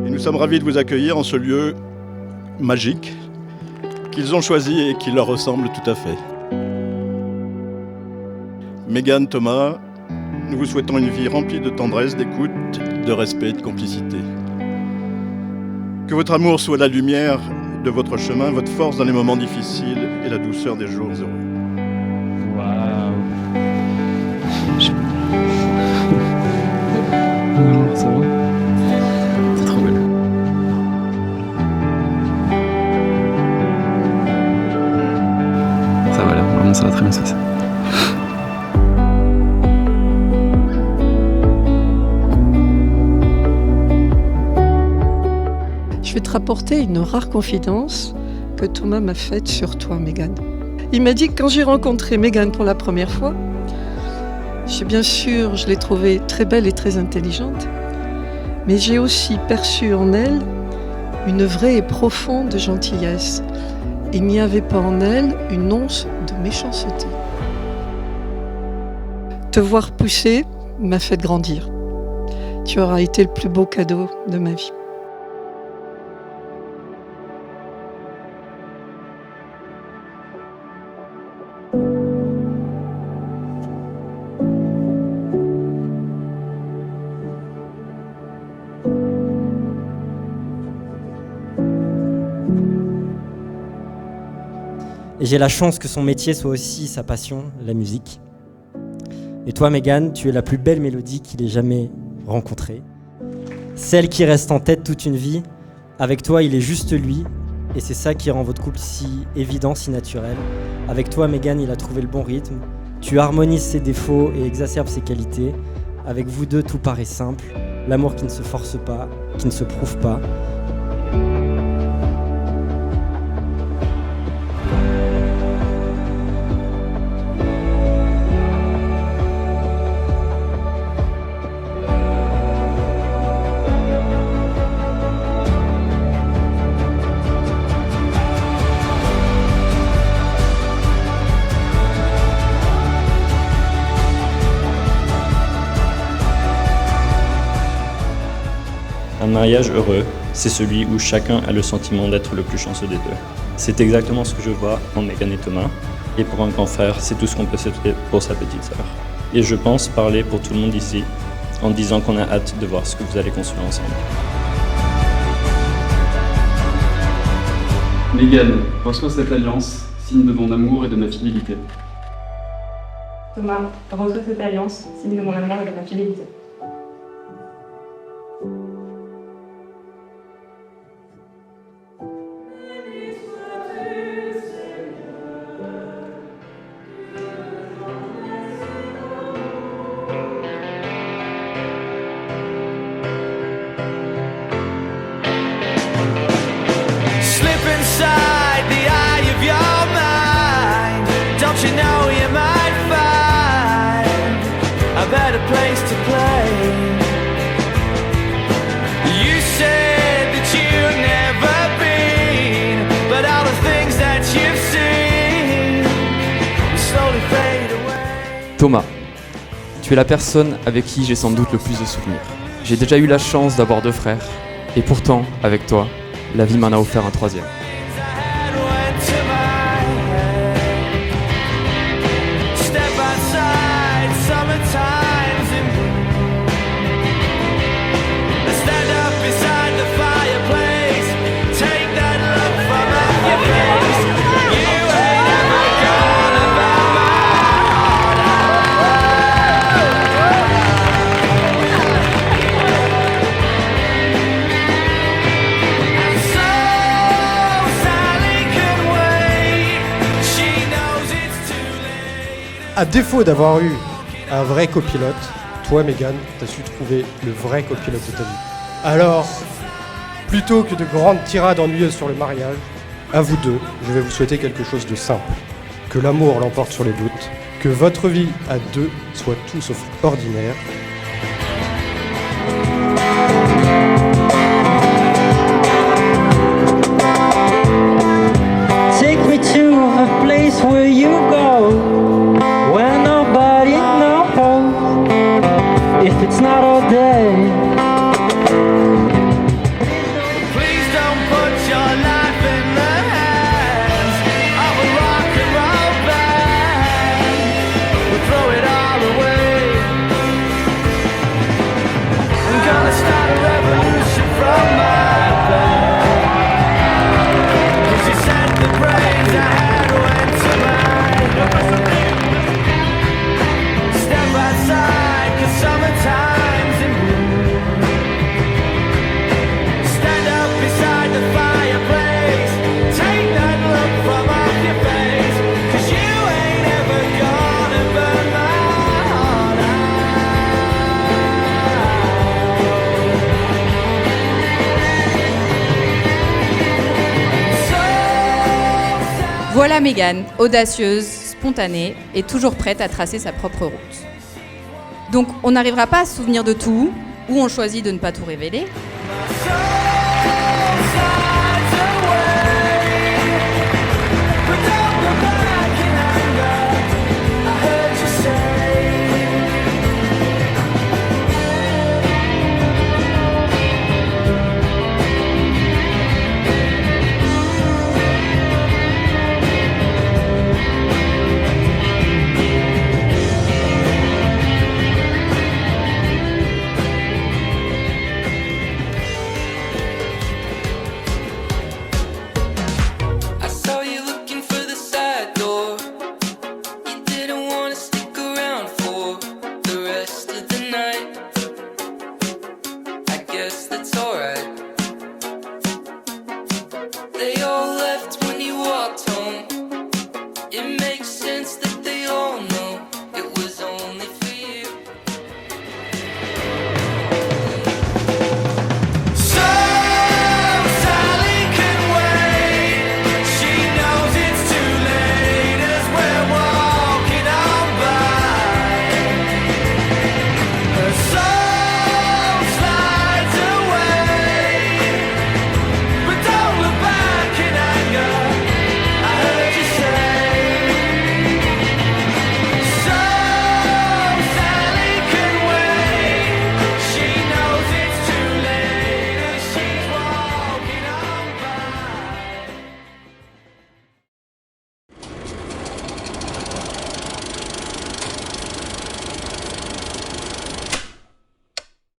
Et nous sommes ravis de vous accueillir en ce lieu magique qu'ils ont choisi et qui leur ressemble tout à fait. Mégane, Thomas, nous vous souhaitons une vie remplie de tendresse, d'écoute, de respect et de complicité. Que votre amour soit la lumière de votre chemin, votre force dans les moments difficiles et la douceur des jours heureux. Waouh. Ça va ? C'est trop belle. Ça va là, vraiment ça va très bien se passer. Je vais te rapporter une rare confidence que Thomas m'a faite sur toi, Mégane. Il m'a dit que quand j'ai rencontré Mégane pour la première fois, bien sûr, je l'ai trouvée très belle et très intelligente, mais j'ai aussi perçu en elle une vraie et profonde gentillesse. Il n'y avait pas en elle une once de méchanceté. Te voir pousser m'a fait grandir. Tu auras été le plus beau cadeau de ma vie. Et j'ai la chance que son métier soit aussi sa passion, la musique. Et toi, Mégane, tu es la plus belle mélodie qu'il ait jamais rencontrée. Celle qui reste en tête toute une vie. Avec toi, il est juste lui. Et c'est ça qui rend votre couple si évident, si naturel. Avec toi, Mégane, il a trouvé le bon rythme. Tu harmonises ses défauts et exacerbes ses qualités. Avec vous deux, tout paraît simple. L'amour qui ne se force pas, qui ne se prouve pas. Un mariage heureux, c'est celui où chacun a le sentiment d'être le plus chanceux des deux. C'est exactement ce que je vois en Mégane et Thomas. Et pour un grand frère, c'est tout ce qu'on peut souhaiter pour sa petite sœur. Et je pense parler pour tout le monde ici en disant qu'on a hâte de voir ce que vous allez construire ensemble. Mégane, reçois cette alliance, signe de mon amour et de ma fidélité. Thomas, reçois cette alliance, signe de mon amour et de ma fidélité. Place to play. You said that you've never been, but all the things that you've seen slowly fade away. Thomas, tu es la personne avec qui j'ai sans doute le plus de souvenirs. J'ai déjà eu la chance d'avoir 2 frères, et pourtant, avec toi, la vie m'en a offert un 3e. À défaut d'avoir eu un vrai copilote, toi, Mégane, t'as su trouver le vrai copilote de ta vie. Alors, plutôt que de grandes tirades ennuyeuses sur le mariage, à vous deux, je vais vous souhaiter quelque chose de simple. Que l'amour l'emporte sur les doutes, que votre vie à deux soit tout sauf ordinaire. Take me to a place where you go, where nobody knows. Voilà Mégane, audacieuse, spontanée et toujours prête à tracer sa propre route. Donc on n'arrivera pas à se souvenir de tout, ou on choisit de ne pas tout révéler.